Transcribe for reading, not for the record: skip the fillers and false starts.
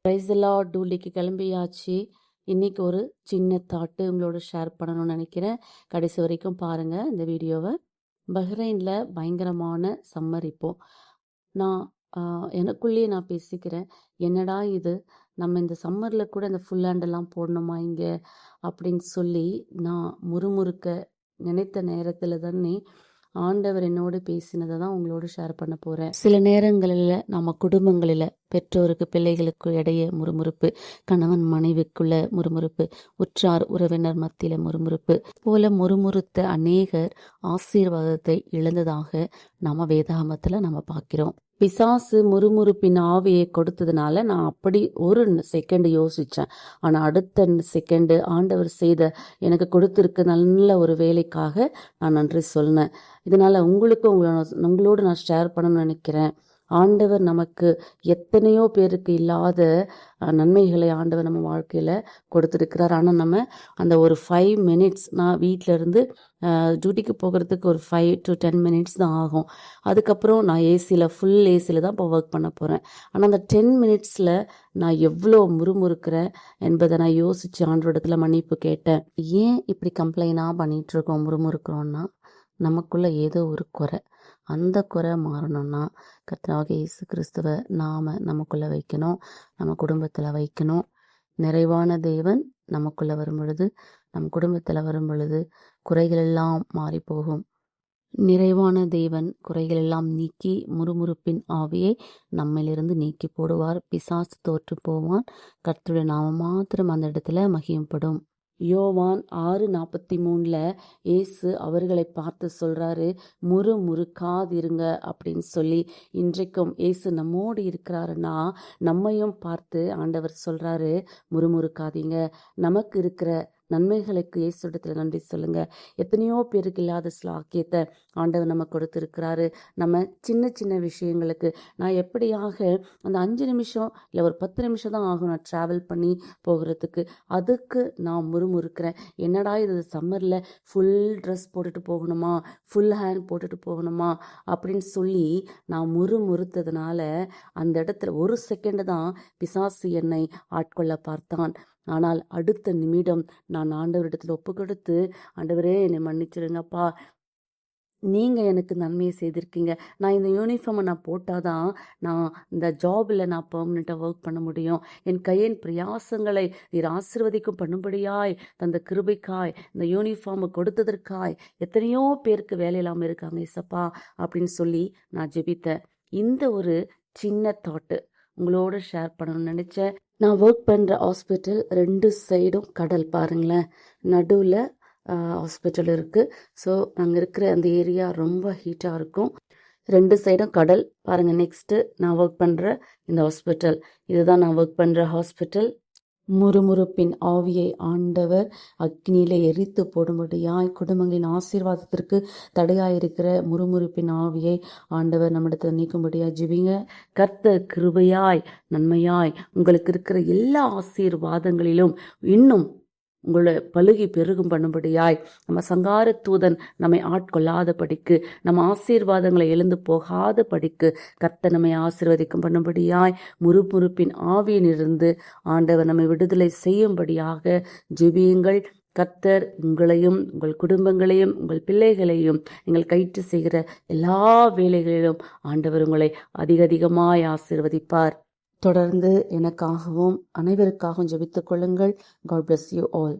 Praise the Lord. டூலிக்கு கிளம்பியாச்சு. இன்னைக்கு ஒரு சின்ன தாட்டு உங்களோட ஷேர் பண்ணணும்னு நினைக்கிறேன். கடைசி வரைக்கும் பாருங்க இந்த வீடியோவை. பஹ்ரைன்ல பயங்கரமான சம்மர் இப்போ. நான் எனக்குள்ளேயே நான் பேசிக்கிறேன், என்னடா இது, நம்ம இந்த சம்மரில் கூட இந்த ஃபுல் ஹேண்டெல்லாம் போடணுமா இங்கே அப்படின்னு சொல்லி நான் முறுமுறுக்க நினைத்த நேரத்தில் தானே ஆண்டவர் என்னோடு பேசினதை தான் உங்களோட ஷேர் பண்ண போகிறேன். சில நேரங்களில் நம்ம குடும்பங்களில் பெற்றோருக்கு பிள்ளைகளுக்கு இடையே முறுமுறுப்பு, கணவன் மனைவிக்குள்ள முறுமுறுப்பு, உற்றார் உறவினர் மத்தியில முறுமுறுப்பு போல முறுமுறுத்த அநேகர் ஆசீர்வாதத்தை இழந்ததாக நாம வேதாகமத்துல நம்ம பார்க்கிறோம். பிசாசு முறுமுறுப்பின் ஆவியை கொடுத்ததுனால நான் அப்படி ஒரு செகண்ட் யோசிச்சேன். ஆனா அடுத்த செகண்ட் ஆண்டவர் செய்த எனக்கு கொடுத்திருக்க நல்ல ஒரு வேலைக்காக நான் நன்றி சொன்னேன். இதனால உங்களோடு நான் ஷேர் பண்ணணும்னு நினைக்கிறேன். ஆண்டவர் நமக்கு எத்தனையோ பேருக்கு இல்லாத நன்மைகளை ஆண்டவர் நம்ம வாழ்க்கையில கொடுத்துருக்கிறார். ஆனால் நம்ம அந்த ஒரு 5 மினிட்ஸ், நான் வீட்டில இருந்து டியூட்டிக்கு போகிறதுக்கு ஒரு 5 to 10 மினிட்ஸ் தான் ஆகும். அதுக்கப்புறம் நான் ஃபுல் ஏசியில் தான் இப்போ ஒர்க் பண்ண போகிறேன். ஆனால் அந்த 10 மினிட்ஸில் நான் எவ்வளோ முறுமுறுக்கிறேன் என்பதை நான் யோசித்து ஆண்டவரிடத்துல மன்னிப்பு கேட்டேன். ஏன் இப்படி கம்ப்ளைண்டாக பண்ணிகிட்டு இருக்கோம், முறுமுறுக்கிறோன்னா நமக்குள்ள ஏதோ ஒரு குறை. அந்த குறை மாறணும்னா கர்த்தராகிய இயேசு கிறிஸ்துவை நமக்குள்ள வைக்கணும், நம்ம குடும்பத்தில் வைக்கணும். நிறைவான தேவன் நமக்குள்ள வரும் பொழுது, நம் குடும்பத்தில் வரும் பொழுது குறைகள் எல்லாம் மாறி போகும். நிறைவான தேவன் குறைகள் எல்லாம் நீக்கி முறுமுறுப்பின் ஆவியை நம்மிலிருந்து நீக்கி போடுவார். பிசாசு தோற்று போவான். கர்த்தருடைய நாமம் மாத்திரம் அந்த இடத்துல மகிமைப்படும். யோவான் 6:43 இயேசு அவர்களை பார்த்து சொல்றாரு, முறுமுறுக்காதிருங்க அப்படின்னு சொல்லி. இன்றைக்கும் இயேசு நம்மோடு இருக்கிறாருன்னா நம்மையும் பார்த்து ஆண்டவர் சொல்றாரு, முறுமுறுக்காதீங்க. நமக்கு இருக்கிற நன்மைகளுக்கு இயேசுடத்துல நன்றி சொல்லுங்க. எத்தனையோ பேருக்கு இல்லாத ஸ்லாக்கியத்தை ஆண்டவர் நம்ம கொடுத்துருக்கிறாரு. நம்ம சின்ன சின்ன விஷயங்களுக்கு நான் எப்படியாக அந்த 5 நிமிஷம் இல்லை ஒரு 10 நிமிஷம் தான் ஆகும் நான் ட்ராவல் பண்ணி போகிறதுக்கு. அதுக்கு நான் முறுமுறுக்கிறேன். என்னடா இது சம்மரில் ஃபுல் ட்ரெஸ் போட்டுட்டு போகணுமா, ஃபுல் ஹேண்ட் போட்டுட்டு போகணுமா அப்படின்னு சொல்லி நான் முறுமுறுத்ததுனால அந்த இடத்துல ஒரு செகண்ட் தான் பிசாசு என்னை ஆட்கொள்ள பார்த்தான். ஆனால் அடுத்த நிமிடம் நான் ஆண்டவரிடத்தில் ஒப்பு கொடுத்து, ஆண்டவரே என்னை மன்னிச்சிடுங்கப்பா, நீங்கள் எனக்கு நன்மையை செய்திருக்கீங்க. நான் இந்த யூனிஃபார்மை நான் போட்டாதான் நான் இந்த ஜாபில் நான் பெர்மனெண்ட்டாக ஒர்க் பண்ண முடியும். என் கையின் பிரயாசங்களை நீர் ஆசீர்வதிக்கும் பண்ணும்படியாய் தந்த கிருபைக்காய், இந்த யூனிஃபார்மை கொடுத்ததற்காய் எத்தனையோ பேருக்கு வேலை இல்லாமல் இருக்காங்க இசப்பா அப்படின்னு சொல்லி நான் ஜெபித்தேன். இந்த ஒரு சின்ன தாட்டு உங்களோட ஷேர் பண்ணணும்னு நினச்சேன். நான் ஒர்க் பண்ணுற ஹாஸ்பிட்டல் 2 சைடும் கடல் பாருங்களேன், நடுவில் ஹாஸ்பிட்டல் இருக்குது. ஸோ அங்கே இருக்கிற அந்த ஏரியா ரொம்ப ஹீட்டாக இருக்கும். 2 சைடும் கடல் பாருங்கள். நெக்ஸ்ட்டு நான் ஒர்க் பண்ணுற இந்த ஹாஸ்பிட்டல், இதுதான் நான் ஒர்க் பண்ணுற ஹாஸ்பிட்டல். முறுமுறுப்பின் ஆவியை ஆண்டவர் அக்னியில எரித்து போடும்படியாய், குடும்பங்களின் ஆசீர்வாதத்திற்கு தடையாயிருக்கிற முறுமுறுப்பின் ஆவியை ஆண்டவர் நம்மிடத்தில் நீக்கும்படியாய் ஜெபிங்க. கர்த்தர் கிருபையாய் நன்மையாய் உங்களுக்கு இருக்கிற எல்லா ஆசீர்வாதங்களிலும் இன்னும் உங்களை பலுகி பெருகும் பண்ணும்படியாய், நம்ம சங்கார தூதன் நம்மை ஆட்கொள்ளாத படிக்கு, நம்ம ஆசீர்வாதங்களை எழுந்து போகாத படிக்கு கர்த்தர் நம்மை ஆசீர்வதிக்கும் பண்ணும்படியாய், முறுமுறுப்பின் ஆவியிலிருந்து ஆண்டவர் நம்மை விடுதலை செய்யும்படியாக ஜெபியுங்கள். கர்த்தர் உங்களையும் உங்கள் குடும்பங்களையும் உங்கள் பிள்ளைகளையும் நீங்கள் கைட்டு செய்கிற எல்லா வேலைகளிலும் ஆண்டவர் உங்களை அதிகமாய் ஆசீர்வதிப்பார். தொடர்ந்து எனக்காகவும் அனைவருக்காகவும் ஜெபித்துக் கொள்ளுங்கள். God bless you all.